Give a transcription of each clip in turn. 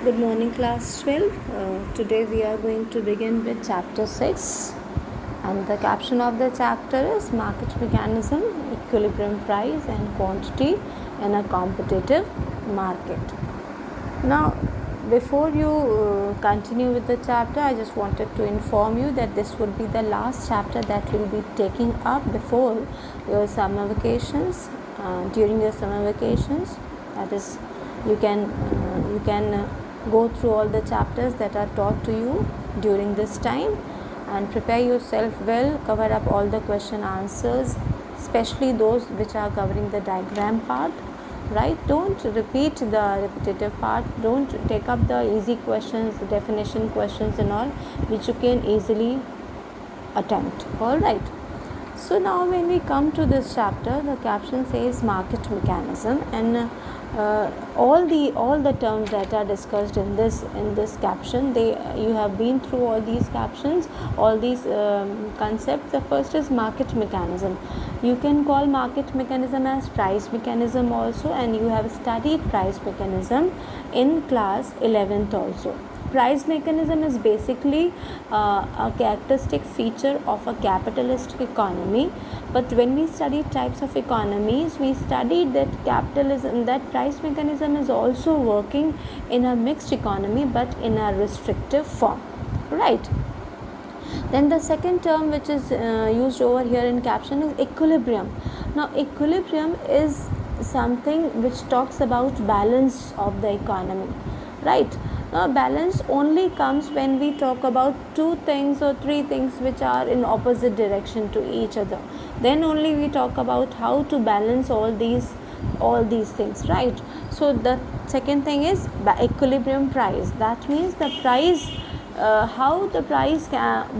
Good morning, class 12. Today we are going to begin with chapter 6, and the caption of the chapter is Market Mechanism, Equilibrium Price and Quantity in a Competitive Market. Now, before you continue with the chapter, I just wanted to inform you that this would be the last chapter that we'll be taking up before your summer vacations. During your summer vacations, that is, you can go through all the chapters that are taught to you during this time and prepare yourself well, cover up all the question answers, especially those which are covering the diagram part, right? Don't repeat the repetitive part, don't take up the easy questions, the definition questions and all, which you can easily attempt. All right, so now when we come to this chapter, the caption says market mechanism, and all the terms that are discussed in this caption, you have been through all these captions, all these concepts. The first is market mechanism. You can call market mechanism as price mechanism also, and you have studied price mechanism in class 11th also. Price mechanism is basically a characteristic feature of a capitalistic economy. But when we studied types of economies, we studied that price mechanism is also working in a mixed economy, but in a restrictive form, right? Then the second term which is used over here in caption is equilibrium. Now, equilibrium is something which talks about balance of the economy, right? Now, balance only comes when we talk about two things or three things which are in opposite direction to each other. Then only we talk about how to balance all these things, right? So the second thing is equilibrium price. That means the price,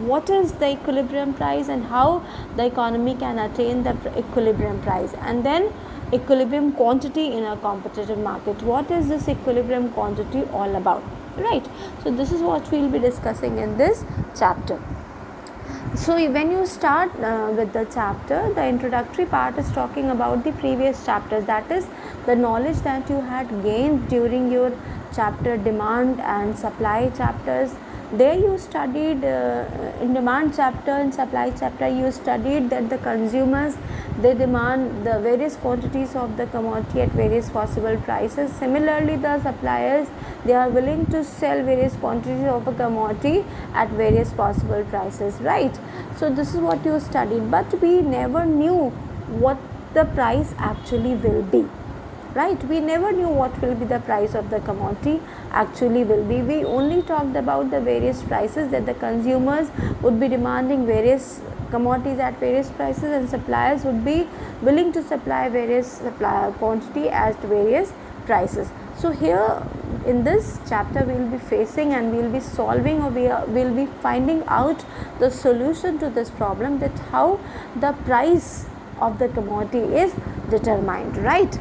what is the equilibrium price and how the economy can attain the equilibrium price. And then equilibrium quantity in a competitive market. What is this equilibrium quantity all about, right? So this is what we will be discussing in this chapter. So when you start with the chapter, the introductory part is talking about the previous chapters, that is the knowledge that you had gained during your chapter demand and supply chapters. There you studied in demand chapter and supply chapter, you studied that the consumers, they demand the various quantities of the commodity at various possible prices. Similarly, the suppliers, they are willing to sell various quantities of a commodity at various possible prices, right? So this is what you studied, but we never knew what the price actually will be, right? We never knew what will be the price of the commodity actually will be. We only talked about the various prices, that the consumers would be demanding various commodities at various prices and suppliers would be willing to supply various quantity at various prices. So here in this chapter we will be facing and we will be solving, or we will be finding out the solution to this problem, that how the price of the commodity is determined, right?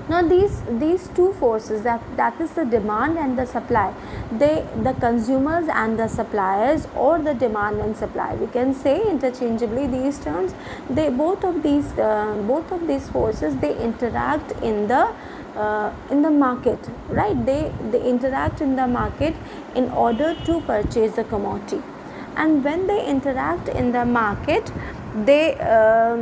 Now these two forces, that is the demand and the supply, the consumers and the suppliers, or the demand and supply, we can say interchangeably these terms, both of these forces, they interact in the market, right? They interact in the market in order to purchase the commodity, and when they interact in the market, the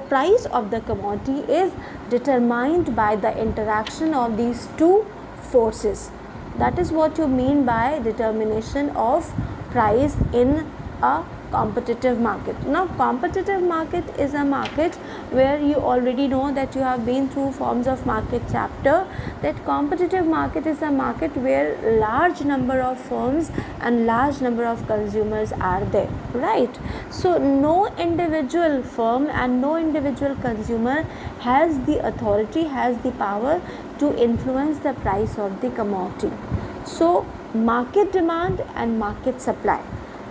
price of the commodity is determined by the interaction of these two forces. That is what you mean by determination of price in a competitive market. Now, competitive market is a market where you already know that you have been through forms of market chapter, that competitive market is a market where large number of firms and large number of consumers are there, right? So no individual firm and no individual consumer has the authority, has the power to influence the price of the commodity. So market demand and market supply,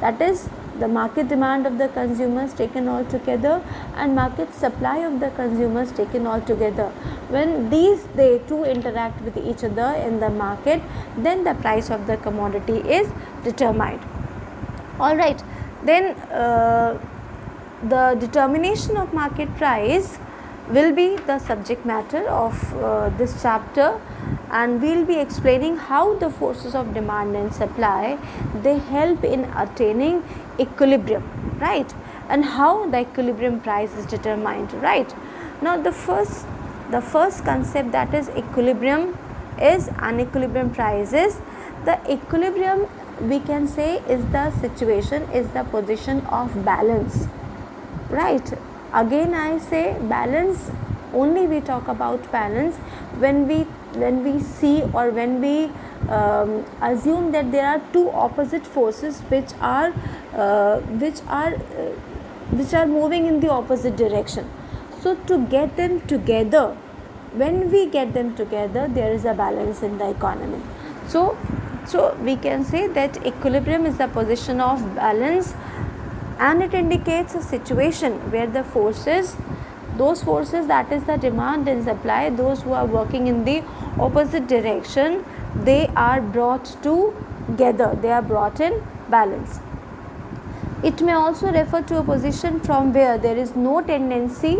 that is the market demand of the consumers taken all together and market supply of the consumers taken all together, when they two interact with each other in the market, then the price of the commodity is determined. All right, then the determination of market price will be the subject matter of this chapter, and we will be explaining how the forces of demand and supply, they help in attaining equilibrium, right, and how the equilibrium price is determined, right. Now the first concept, that is equilibrium, is unequilibrium price. Is the equilibrium, we can say, is the situation, is the position of balance, right. Again I say balance, only we talk about balance when we see, or when we assume that there are two opposite forces which are moving in the opposite direction. So to get them together, when we get them together, there is a balance in the economy. So we can say that equilibrium is the position of balance, and it indicates a situation where the forces, those forces, that is the demand and supply, those who are working in the opposite direction, they are brought together, they are brought in balance. It may also refer to a position from where there is no tendency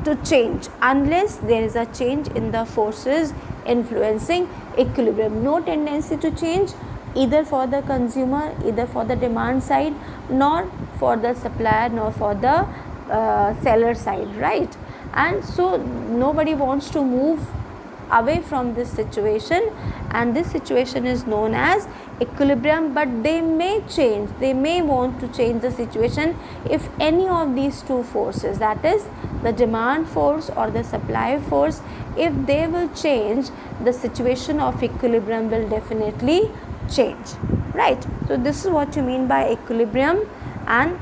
to change unless there is a change in the forces influencing equilibrium. No tendency to change, either for the consumer, either for the demand side, nor for the supplier, nor for the seller side, right. And so nobody wants to move away from this situation, and this situation is known as equilibrium. But they may change, they may want to change the situation if any of these two forces, that is the demand force or the supply force, if they will change, the situation of equilibrium will definitely change, right. So this is what you mean by equilibrium and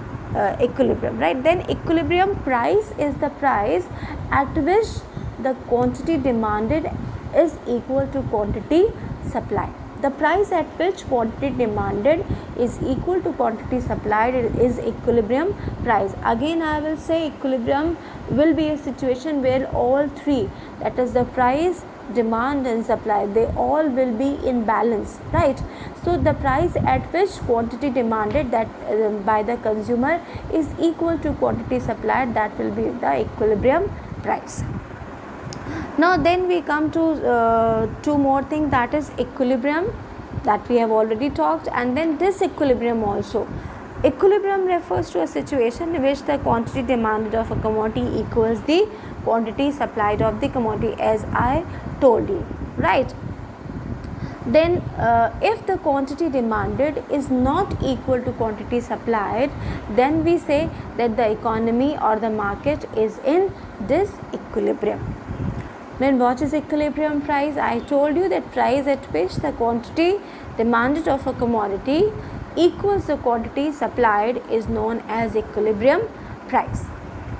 equilibrium, right. Then equilibrium price is the price at which the quantity demanded is equal to quantity supplied. The price at which quantity demanded is equal to quantity supplied is equilibrium price. Again I will say equilibrium will be a situation where all three, that is the price, demand and supply, they all will be in balance, right. So the price at which quantity demanded, that by the consumer, is equal to quantity supplied, that will be the equilibrium price. Now then we come to two more things, that is equilibrium, that we have already talked, and then disequilibrium also. Equilibrium refers to a situation in which the quantity demanded of a commodity equals the quantity supplied of the commodity, as I told you, right. Then if the quantity demanded is not equal to quantity supplied, then we say that the economy or the market is in disequilibrium. Then what is equilibrium price? I told you that price at which the quantity demanded of a commodity equals the quantity supplied is known as equilibrium price.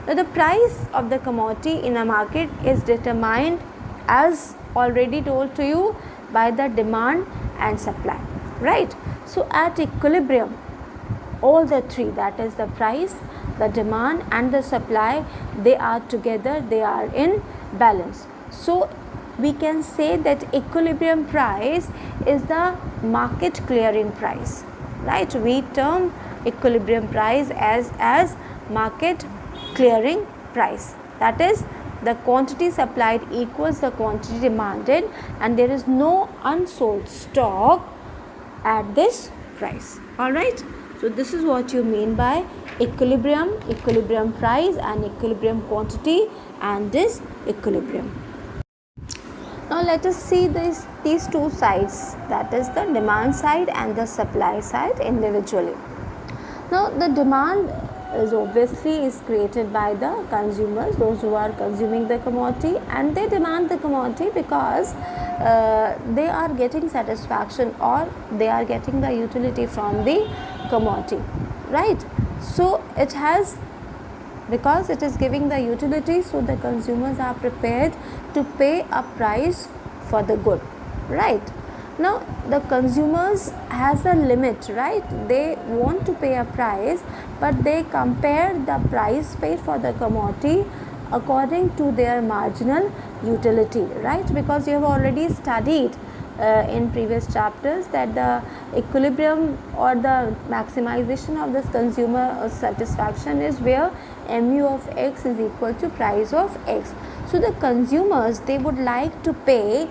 Now the price of the commodity in a market is determined, as already told to you, by the demand and supply, right. So at equilibrium, all the three, that is the price, the demand and the supply, they are together, they are in balance. So we can say that equilibrium price is the market clearing price, right. We term equilibrium price as market clearing price, that is the quantity supplied equals the quantity demanded, and there is no unsold stock at this price, all right. So this is what you mean by equilibrium, equilibrium price and equilibrium quantity and disequilibrium. Now let us see these two sides, that is the demand side and the supply side individually. Now the demand is obviously created by the consumers, those who are consuming the commodity, and they demand the commodity because they are getting satisfaction or they are getting the utility from the commodity, right. So it has, because it is giving the utility, so the consumers are prepared to pay a price for the good, right. Now the consumers has a limit, right. They want to pay a price, but they compare the price paid for the commodity according to their marginal utility, right. Because you have already studied in previous chapters that the equilibrium or the maximization of this consumer satisfaction is where mu of x is equal to price of x. So the consumers, they would like to pay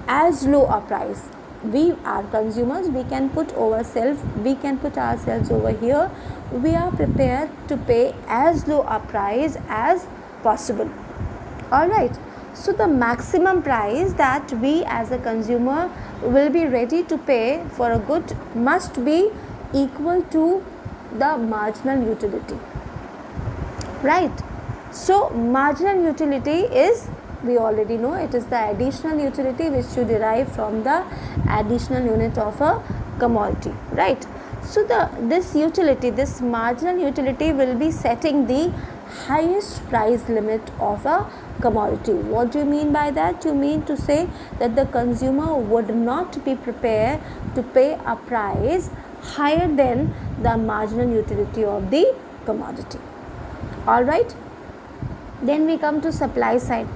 as low a price. We are consumers, we can put ourselves over here. We are prepared to pay as low a price as possible. Alright, so the maximum price that we as a consumer will be ready to pay for a good must be equal to the marginal utility, right? So marginal utility is, we already know, it is the additional utility which you derive from the additional unit of a commodity, right? So this marginal utility will be setting the highest price limit of a commodity. What do you mean by that? You mean to say that the consumer would not be prepared to pay a price higher than the marginal utility of the commodity. All right. Then we come to supply side.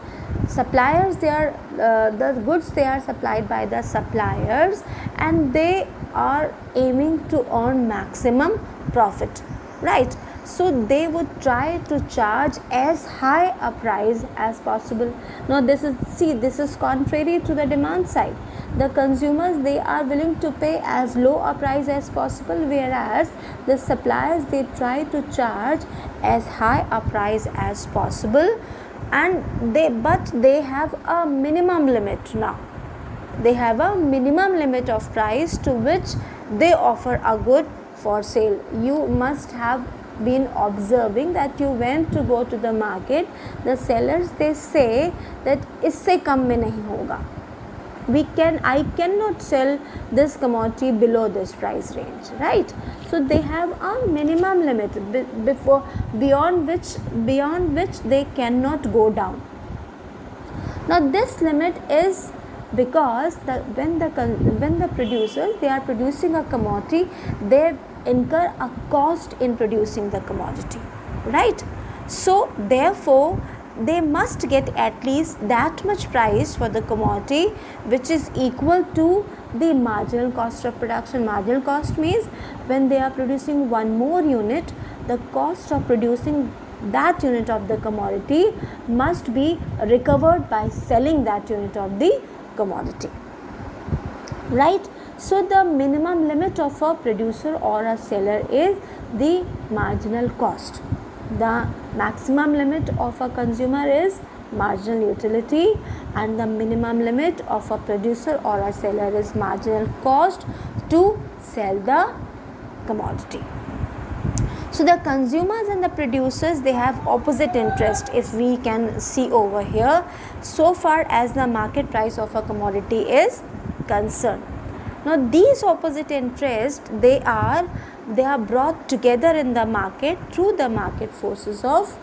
Suppliers, they are the goods, they are supplied by the suppliers and they are aiming to earn maximum profit, right? So they would try to charge as high a price as possible. Now this is contrary to the demand side. The consumers, they are willing to pay as low a price as possible, whereas the suppliers, they try to charge as high a price as possible, and they have a minimum limit. Now they have a minimum limit of price to which they offer a good for sale. You must have been observing that you went to go to the market, the sellers, they say that isse kam mein nahi hoga, I cannot sell this commodity below this price range, right? So they have a minimum limit beyond which they cannot go down. Now this limit is because when the producers, they are producing a commodity, they incur a cost in producing the commodity, right? So therefore they must get at least that much price for the commodity which is equal to the marginal cost of production. Marginal cost means when they are producing one more unit, the cost of producing that unit of the commodity must be recovered by selling that unit of the commodity, right? So the minimum limit of a producer or a seller is the marginal cost. The maximum limit of a consumer is marginal utility, and the minimum limit of a producer or a seller is marginal cost to sell the commodity. So the consumers and the producers, they have opposite interest, if we can see over here, so far as the market price of a commodity is concerned. Now these opposite interests, they are brought together in the market through the market forces of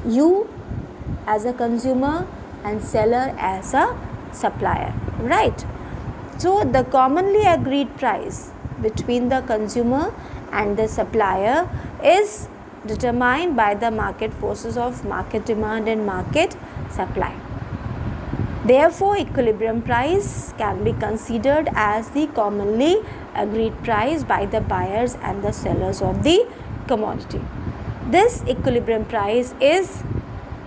you as a consumer and seller as a supplier, right? So the commonly agreed price between the consumer and the supplier is determined by the market forces of market demand and market supply. Therefore, equilibrium price can be considered as the commonly agreed price by the buyers and the sellers of the commodity. This equilibrium price is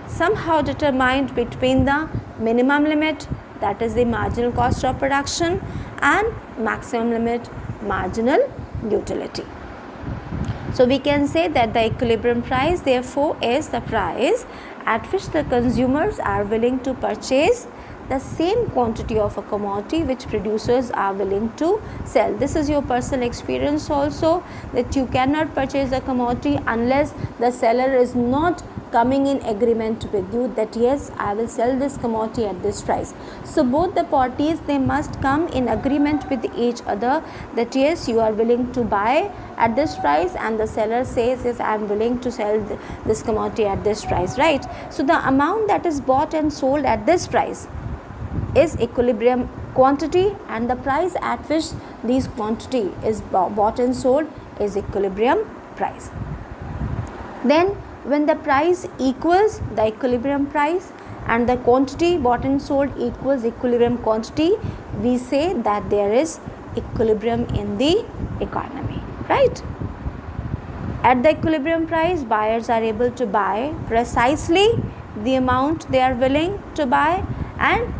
somehow determined between the minimum limit, that is the marginal cost of production, and maximum limit, marginal utility. So we can say that the equilibrium price therefore is the price at which the consumers are willing to purchase the same quantity of a commodity which producers are willing to sell. This is your personal experience also, that you cannot purchase a commodity unless the seller is not coming in agreement with you that yes, I will sell this commodity at this price. So both the parties, they must come in agreement with each other that yes, you are willing to buy at this price, and the seller says yes, I am willing to sell this commodity at this price, right? So the amount that is bought and sold at this price is equilibrium quantity, and the price at which this quantity is bought and sold is equilibrium price. Then when the price equals the equilibrium price, and the quantity bought and sold equals equilibrium quantity, we say that there is equilibrium in the economy, right? At the equilibrium price, buyers are able to buy precisely the amount they are willing to buy, and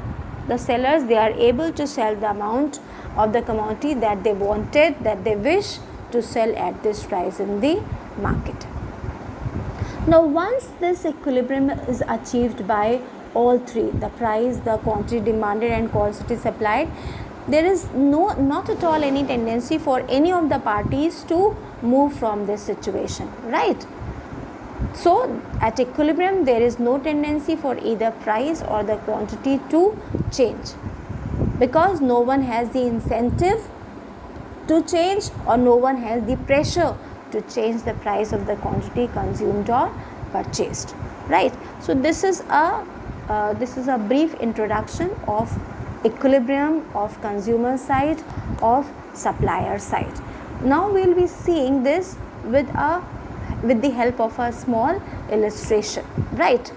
the sellers, they are able to sell the amount of the commodity that they wanted, that they wish to sell at this price in the market. Now, once this equilibrium is achieved by all three, the price, the quantity demanded and quantity supplied, there is not at all any tendency for any of the parties to move from this situation, right? So at equilibrium, there is no tendency for either price or the quantity to change, because no one has the incentive to change, or no one has the pressure to change the price of the quantity consumed or purchased, right? So this is a brief introduction of equilibrium of consumer side, of supplier side. Now we will be seeing this with the help of a small illustration, right?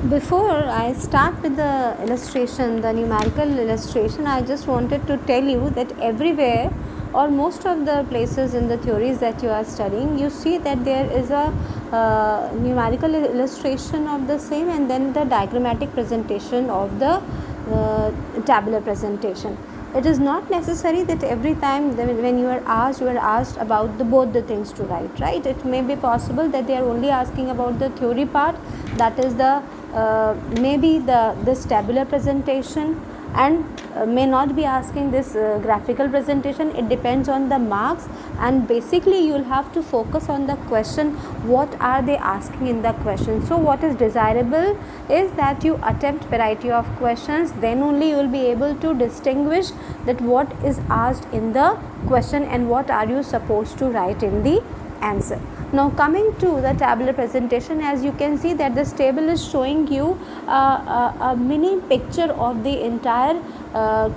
Before I start with the illustration, the numerical illustration, I just wanted to tell you that everywhere or most of the places in the theories that you are studying, you see that there is a numerical illustration of the same, and then the diagrammatic presentation of the tabular presentation. It is not necessary that every time when you are asked about both the things to write, right? It may be possible that they are only asking about the theory part, that is the maybe this tabular presentation, and may not be asking this graphical presentation. It depends on the marks, and basically you will have to focus on the question, what are they asking in the question. So what is desirable is that you attempt variety of questions, then only you will be able to distinguish that what is asked in the question and what are you supposed to write in the answer. Now coming to the tabular presentation, as you can see that this table is showing you a mini picture of the entire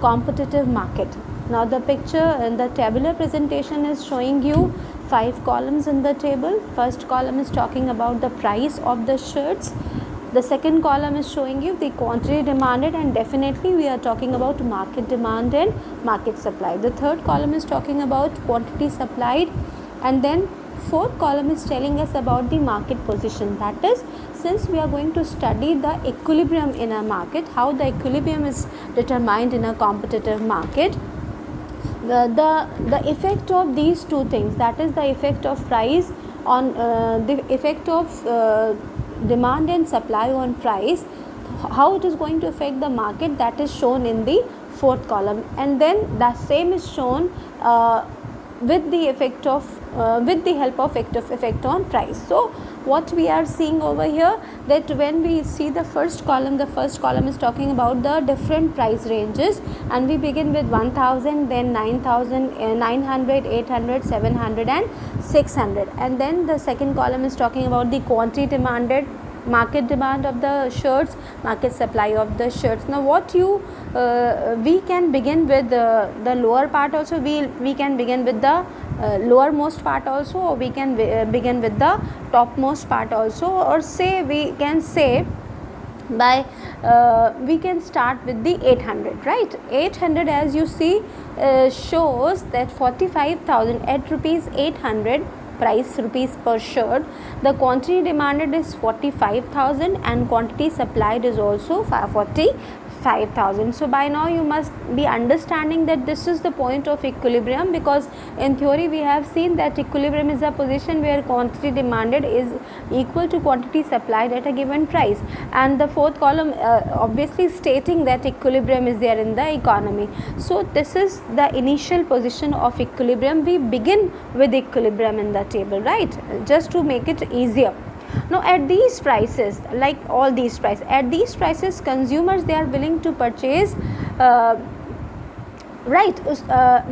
competitive market. Now the picture in the tabular presentation is showing you 5 columns in the table. First column is talking about the price of the shirts. The second column is showing you the quantity demanded, and definitely we are talking about market demand and market supply. The third column is talking about quantity supplied, and then fourth column is telling us about the market position. That is, since we are going to study the equilibrium in a market, how the equilibrium is determined in a competitive market, the effect of these two things, that is the effect of price on the effect of demand and supply on price, how it is going to affect the market, that is shown in the fourth column, and then the same is shown with the effect of with the help of effect on price. So what we are seeing over here, that when we see the first column is talking about the different price ranges, and we begin with 1000, then 9000, 900, 800, 700 and 600, and then the second column is talking about the quantity demanded, market demand of the shirts, market supply of the shirts. Now what we can begin with the lower part also, we can begin with the lowermost part also, or we can begin with the topmost part also, or say we can say by we can start with the 800, right? 800, as you see, shows that 45,000 at rupees 800 price rupees per shirt. The quantity demanded is 45,000 and quantity supplied is also 45,000. So by now you must be understanding that this is the point of equilibrium, because in theory we have seen that equilibrium is a position where quantity demanded is equal to quantity supplied at a given price, and the fourth column obviously stating that equilibrium is there in the economy. So this is the initial position of equilibrium. We begin with equilibrium in the table, right, just to make it easier. Now at these prices, like all these prices, at these prices consumers, they are willing to purchase, right,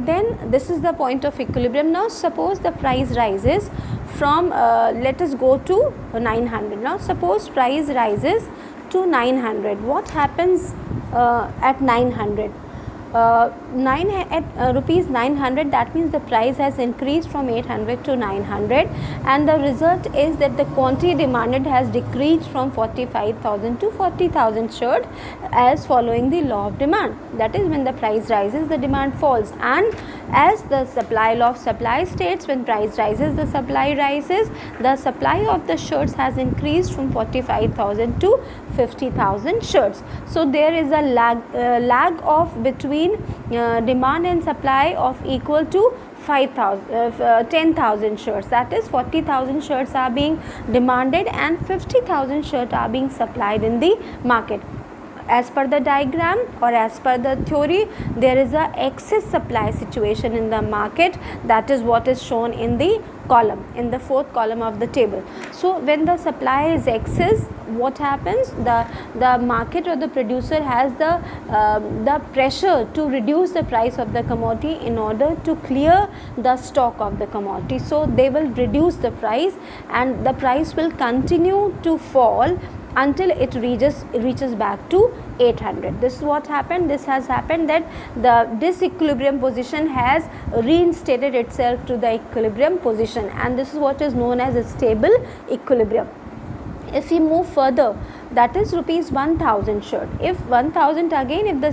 then this is the point of equilibrium. Now suppose the price rises from let us go to 900. Now suppose price rises to 900. What happens at 900? rupees 900, that means the price has increased from 800 to 900, and the result is that the quantity demanded has decreased from 45,000 to 40,000 shirts, as following the law of demand. That is, when the price rises, the demand falls, and as the supply law of supply states, when price rises, the supply rises. The supply of the shirts has increased from 45,000 to 50,000 shirts. So there is a lag of between demand and supply of equal to 10,000 shirts. That is, 40,000 shirts are being demanded and 50,000 shirts are being supplied in the market. As per the diagram or as per the theory, there is a excess supply situation in the market. That is what is shown in the column, in the fourth column of the table. So when the supply is excess, what happens? The market or the producer has the pressure to reduce the price of the commodity in order to clear the stock of the commodity. So they will reduce the price, and the price will continue to fall until it reaches back to 800. This is what happened. This has happened that the disequilibrium position has reinstated itself to the equilibrium position, and this is what is known as a stable equilibrium. If we move further, that is rupees 1,000 shirt. If 1,000 again, if the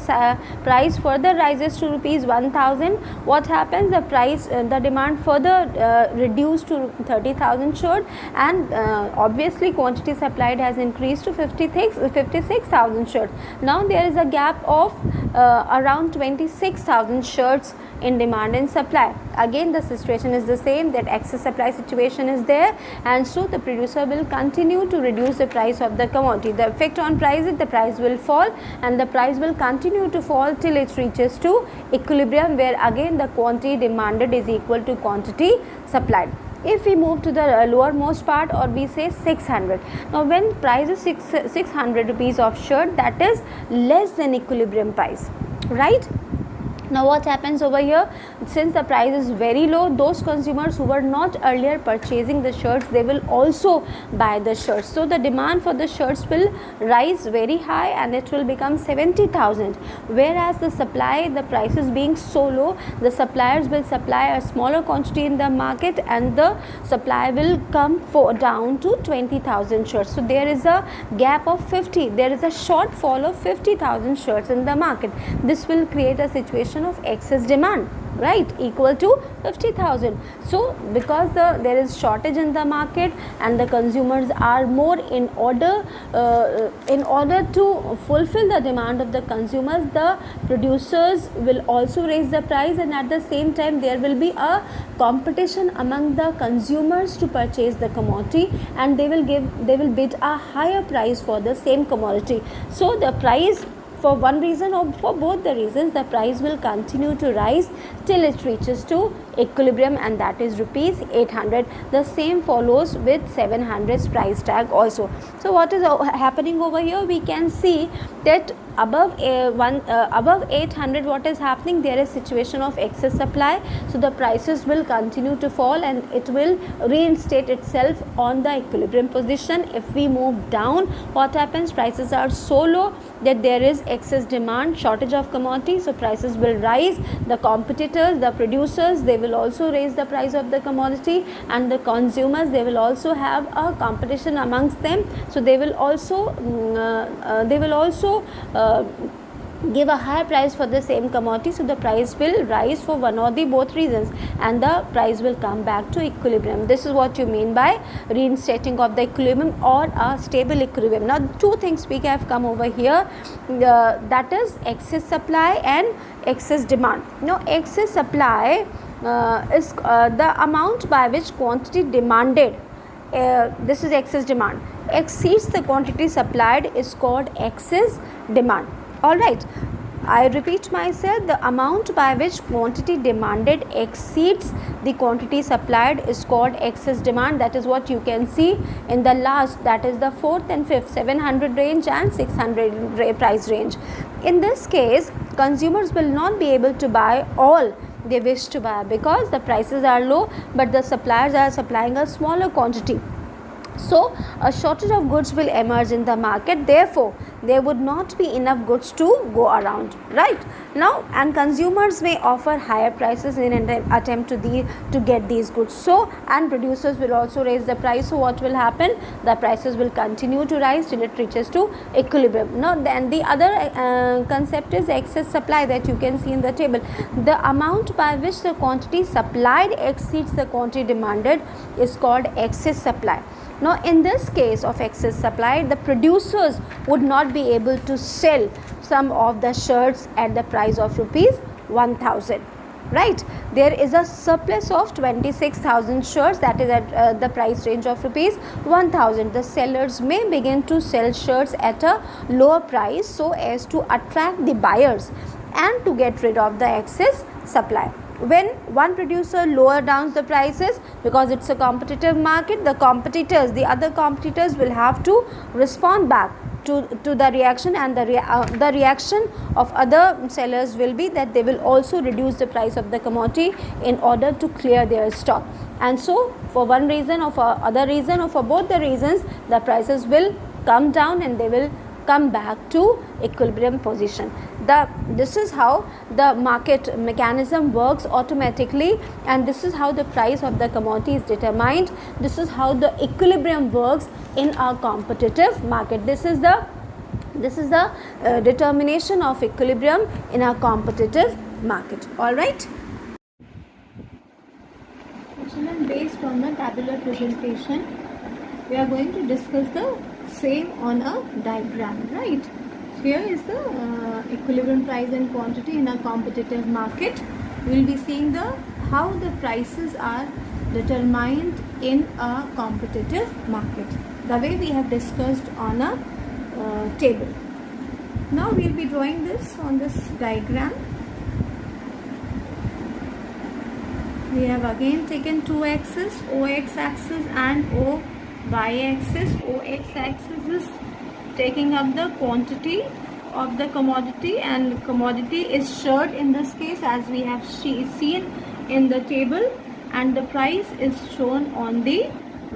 price further rises to rupees 1,000, what happens? The price, the demand further reduced to 30,000 shirt, and obviously quantity supplied has increased to 56,000 shirts. Now there is a gap of around 26,000 shirts in demand and supply. Again the situation is the same, that excess supply situation is there, and so the producer will continue to reduce the price of the commodity. The effect on price is the price will fall, and the price will continue to fall till it reaches to equilibrium, where again the quantity demanded is equal to quantity supplied. If we move to the lowermost part, or we say 600. Now when price is 600 rupees of shirt, that is less than equilibrium price, right? Now what happens over here? Since the price is very low, those consumers who were not earlier purchasing the shirts, they will also buy the shirts. So the demand for the shirts will rise very high, and it will become 70,000. Whereas the supply, the prices being so low, the suppliers will supply a smaller quantity in the market, and the supply will come down to 20,000 shirts. So there is a gap of 50. There is a shortfall of 50,000 shirts in the market. This will create a situation of excess demand, right, equal to 50,000. So because there is shortage in the market, and the consumers are more, in order to fulfill the demand of the consumers, the producers will also raise the price, and at the same time there will be a competition among the consumers to purchase the commodity, and they will bid a higher price for the same commodity. So the price, for one reason or for both the reasons, the price will continue to rise till it reaches to equilibrium, and that is rupees 800. The same follows with 700's price tag also. So what is happening over here? We can see that above 800, what is happening? There is situation of excess supply, so the prices will continue to fall, and it will reinstate itself on the equilibrium position. If we move down, what happens? Prices are so low that there is excess demand, shortage of commodity, so prices will rise. The competitors, the producers, they will also raise the price of the commodity, and the consumers, they will also have a competition amongst them, so they will also give a higher price for the same commodity. So the price will rise for one or the both reasons, and the price will come back to equilibrium. This is what you mean by reinstating of the equilibrium or a stable equilibrium. Now two things we have come over here, that is excess supply and excess demand. Now excess supply is the amount by which quantity demanded, this is excess demand, exceeds the quantity supplied is called excess demand. Alright, I repeat myself, the amount by which quantity demanded exceeds the quantity supplied is called excess demand. That is what you can see in the last, that is the fourth and fifth, 700 range and 600 price range. In this case, consumers will not be able to buy all they wish to buy, because the prices are low, but the suppliers are supplying a smaller quantity. So a shortage of goods will emerge in the market. Therefore there would not be enough goods to go around, right? Now, and consumers may offer higher prices in an attempt to get these goods. So, and producers will also raise the price. So what will happen? The prices will continue to rise till it reaches to equilibrium. Now, then the other concept is excess supply, that you can see in the table. The amount by which the quantity supplied exceeds the quantity demanded is called excess supply. Now, in this case of excess supply, the producers would not be able to sell some of the shirts at the price of rupees 1000. Right, there is a surplus of 26,000 shirts, that is at the price range of rupees 1000. The sellers may begin to sell shirts at a lower price so as to attract the buyers and to get rid of the excess supply. When one producer lower down the prices, because it's a competitive market, the other competitors will have to respond back to the reaction, and the reaction of other sellers will be that they will also reduce the price of the commodity in order to clear their stock. And so for one reason or for other reason, or for both the reasons, the prices will come down and they will come back to equilibrium position. This is how the market mechanism works automatically, and this is how the price of the commodity is determined. This is how the equilibrium works in our competitive market. This is the determination of equilibrium in our competitive market. All right. Children, based on the tabular presentation, we are going to discuss the same on a diagram, right? Here is the equilibrium price and quantity in a competitive market. We will be seeing how the prices are determined in a competitive market, the way we have discussed on a table. Now we will be drawing this on this diagram. We have again taken two axes, OX axis and OY axis. OX axis is taking up the quantity of the commodity, and commodity is shirt in this case, as we have seen in the table, and the price is shown on the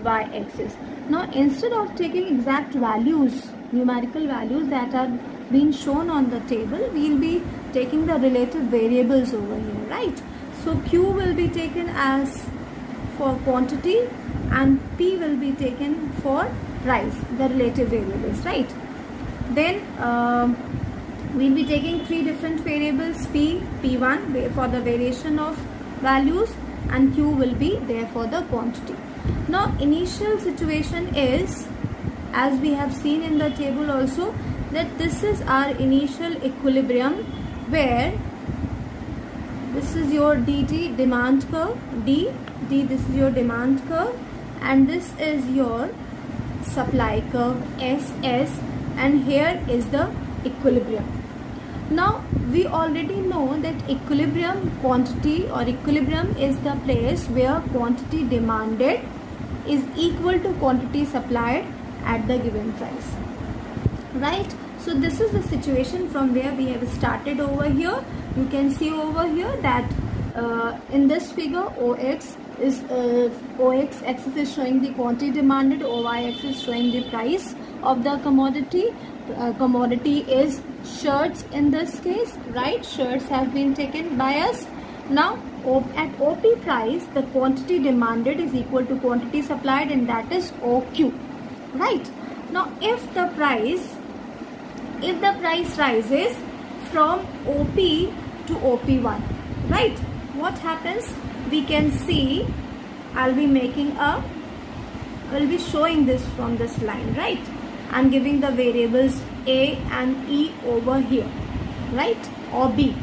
Y axis. Now, instead of taking exact values, numerical values that are being shown on the table, we will be taking the relative variables over here, right? So Q will be taken as for quantity and P will be taken for price, the relative variables, right? Then we will be taking three different variables, P, P1 for the variation of values, and Q will be there for the quantity. Now, initial situation is, as we have seen in the table also, that this is our initial equilibrium, where this is your DT, demand curve, D, this is your demand curve, and this is your supply curve, SS, and here is the equilibrium. Now, we already know that equilibrium quantity or equilibrium is the place where quantity demanded is equal to quantity supplied at the given price, right? So this is the situation from where we have started over here. You can see over here that in this figure, OX axis is showing the quantity demanded, OY axis showing the price of the commodity. Commodity is shirts in this case, right? Shirts have been taken by us. Now, at OP price, the quantity demanded is equal to quantity supplied, and that is OQ, right? Now, if the price rises from OP to OP1, right? What happens? We can see, I'll be showing this from this line, right? I'm giving the variables A and E over here, right? Or B.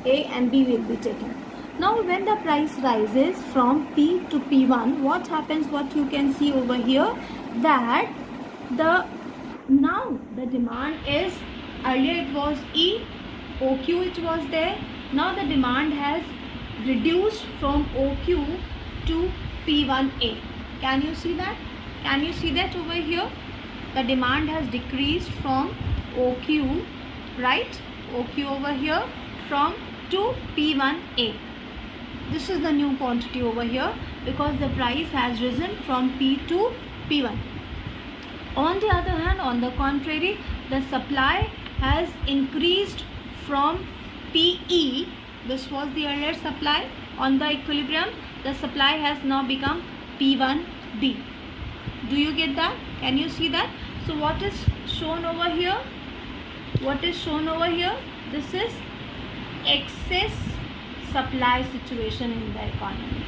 A and B will be taken. Now, when the price rises from P to P1, what happens? What you can see over here, that now the demand is, earlier it was E, OQ it was there. Now the demand has reduced from OQ to P1A. Can you see that? Can you see that over here? The demand has decreased from OQ, right? OQ over here to P1A. This is the new quantity over here because the price has risen from P to P1. On the other hand, on the contrary, the supply has increased from PE. This was the earlier supply on the equilibrium. The supply has now become P1B. Do you get that? Can you see that? So what is shown over here? What is shown over here? This is excess supply situation in the economy.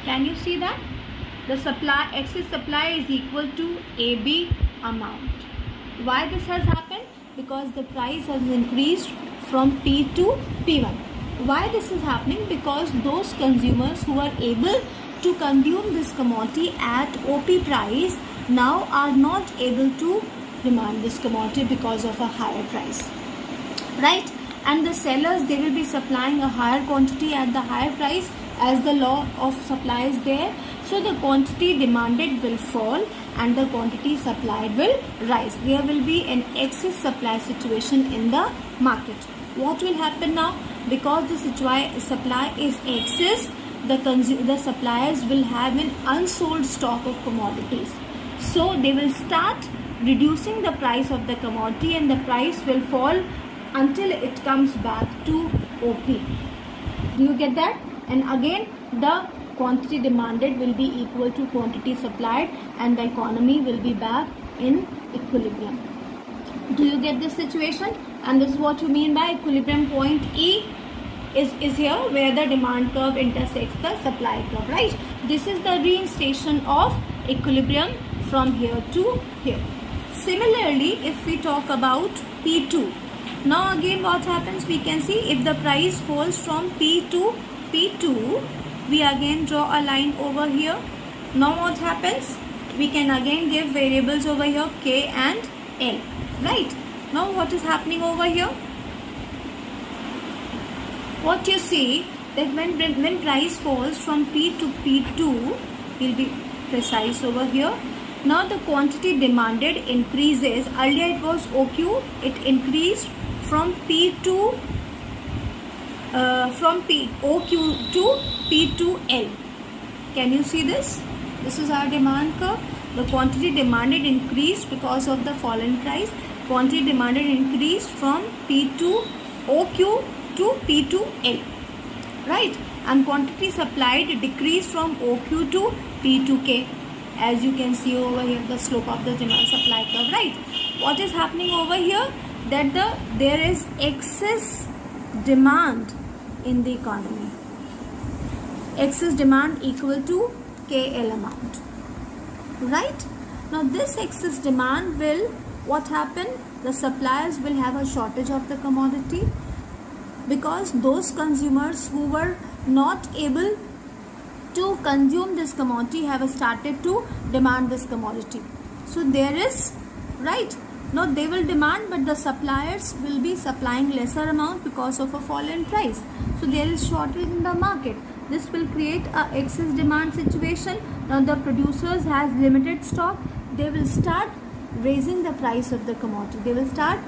Can you see that? The supply, excess supply is equal to AB amount. Why this has happened? Because the price has increased from P to P1. Why this is happening? Because those consumers who are able to consume this commodity at OP price now are not able to demand this commodity because of a higher price, right? And the sellers, they will be supplying a higher quantity at the higher price, as the law of supply is there. So the quantity demanded will fall and the quantity supplied will rise. There will be an excess supply situation in the market. What will happen now? Because the supply is excess, the suppliers will have an unsold stock of commodities. So they will start reducing the price of the commodity and the price will fall until it comes back to OP. Do you get that? And again, the quantity demanded will be equal to quantity supplied and the economy will be back in equilibrium. Do you get this situation? And this is what you mean by equilibrium point E is here, where the demand curve intersects the supply curve, right? This is the reinstation of equilibrium from here to here. Similarly, if we talk about P2, now again what happens, we can see if the price falls from P to P2, we again draw a line over here. Now what happens, we can again give variables over here K and L, right? Now what is happening over here? What you see, that when price falls from P to P2, we'll be precise over here. Now the quantity demanded increases. Earlier it was OQ, it increased from P2 from OQ to P2L. Can you see this? This is our demand curve. The quantity demanded increased because of the fallen price. Quantity demanded increased from P2 OQ to P2L, right? And quantity supplied decreased from OQ to P2K. As you can see over here, the slope of the demand supply curve, right? What is happening over here? That there is excess demand in the economy. Excess demand equal to KL amount, right? Now this excess demand will, what happen? The suppliers will have a shortage of the commodity because those consumers who were not able to consume this commodity have started to demand this commodity. So there is, right? Now they will demand, but the suppliers will be supplying lesser amount because of a fallen price. So there is shortage in the market. This will create a excess demand situation. Now the producers has limited stock. They will start raising the price of the commodity. They will start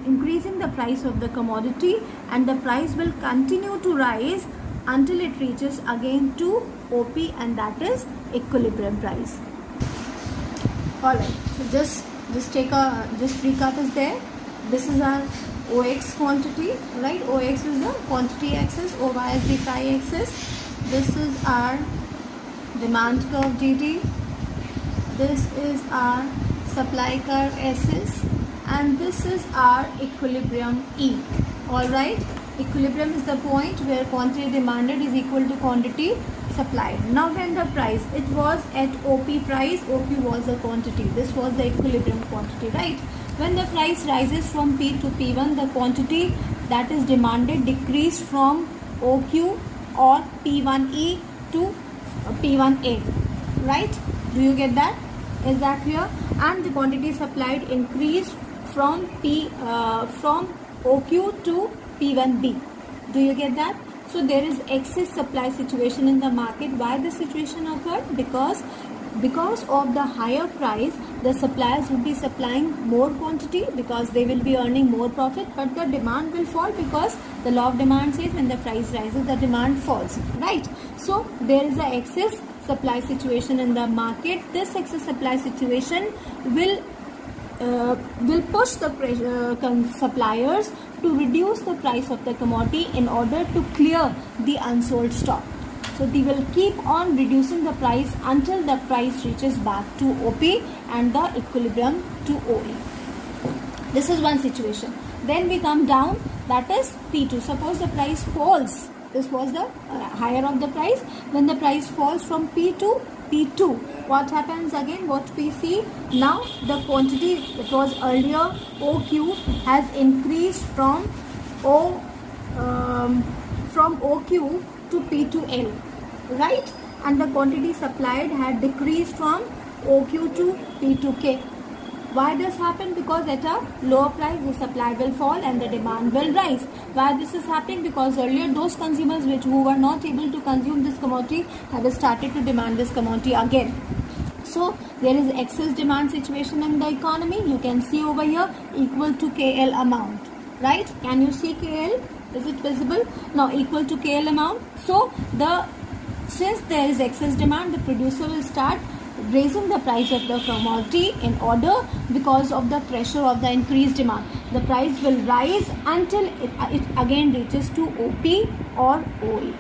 increasing the price of the commodity and the price will continue to rise until it reaches again to OP, and that is equilibrium price. Alright, so just recap is there. This is our OX quantity, right? OX is the quantity axis, OY is the price axis. This is our demand curve DD. This is our supply curve SS, and this is our equilibrium E. Alright, equilibrium is the point where quantity demanded is equal to quantity supplied. Now when the price, it was at OP price, OP was the quantity, this was the equilibrium quantity, right? When the price rises from P to P1, the quantity that is demanded decreased from OQ or P1E to P1A, right? Do you get that? Is that clear? And the quantity supplied increased from OQ to P1B. Do you get that? So there is excess supply situation in the market. Why this situation occurred? Because of the higher price, the suppliers will be supplying more quantity because they will be earning more profit, but the demand will fall because the law of demand says when the price rises, the demand falls, right? So there is an excess supply situation in the market. This excess supply situation will will push the suppliers to reduce the price of the commodity in order to clear the unsold stock. So they will keep on reducing the price until the price reaches back to OP and the equilibrium to OE. This is one situation. Then we come down, that is P2. Suppose the price falls. This was the higher of the price. When the price falls from P to P2, what happens again? What we see now, the quantity that was earlier OQ has increased from OQ to P2L, right? And the quantity supplied had decreased from OQ to P2K. Why does happen? Because at a lower price the supply will fall and the demand will rise. Why this is happening? Because earlier those consumers who were not able to consume this commodity have started to demand this commodity again. So there is excess demand situation in the economy. You can see over here equal to KL amount, right? Can you see KL? Is it visible? Now equal to KL amount. So since there is excess demand, the producer will start raising the price of the commodity in order, because of the pressure of the increased demand. The price will rise until it again reaches to OP or OE,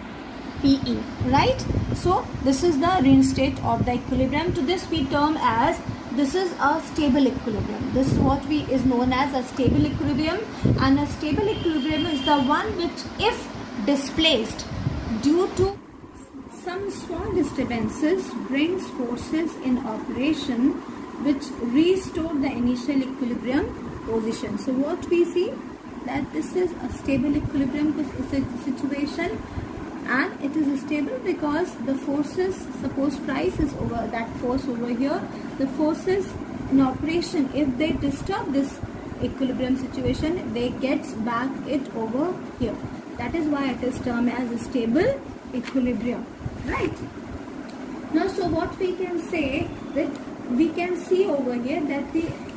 PE, right? So this is the reinstate of the equilibrium. To this we term as, this is a stable equilibrium. This is what is known as a stable equilibrium, and a stable equilibrium is the one which, if displaced due to some small disturbances, brings forces in operation which restore the initial equilibrium position. So what we see, that this is a stable equilibrium situation, and it is stable because the forces, suppose price is over, that force over here, the forces in operation, if they disturb this equilibrium situation, they gets back it over here. That is why it is termed as a stable equilibrium, right? Now, so what we can say, that we can see over here that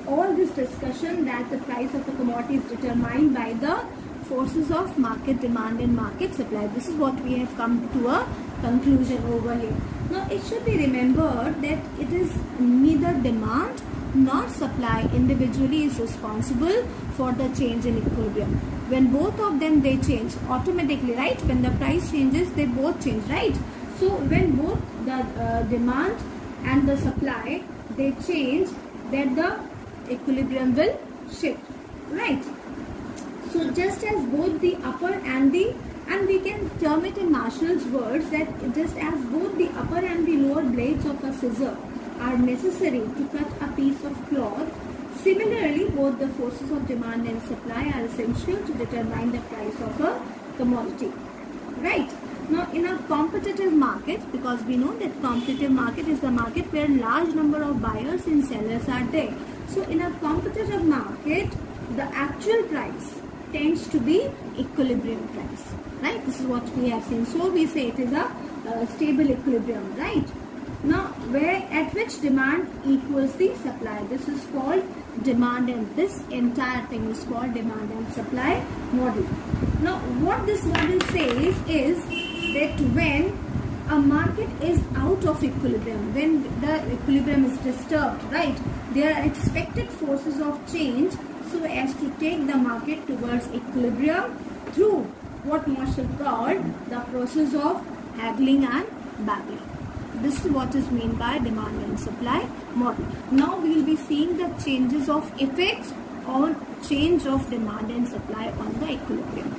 all this discussion that the price of a commodity is determined by the forces of market demand and market supply. This is what we have come to a conclusion over here. Now it should be remembered that it is neither demand nor supply individually is responsible for the change in equilibrium. When both of them they change automatically, right? When the price changes, they both change, right? So when both the demand and the supply they change, then the equilibrium will shift, right? So just as both the upper and we can term it in Marshall's words, that just as both the upper and the lower blades of a scissor are necessary to cut a piece of cloth, similarly both the forces of demand and supply are essential to determine the price of a commodity, right? Now in a competitive market, because we know that competitive market is the market where large number of buyers and sellers are there. So in a competitive market, the actual price tends to be equilibrium price, right? This is what we have seen. So we say it is a stable equilibrium, right? Now where at which demand equals the supply, this is called demand, and this entire thing is called demand and supply model. Now what this model says is that when a market is out of equilibrium, when the equilibrium is disturbed, right, there are expected forces of change so as to take the market towards equilibrium through what Marshall called the process of haggling and baggling. This is what is meant by demand and supply model. Now we will be seeing the changes of effects or change of demand and supply on the equilibrium.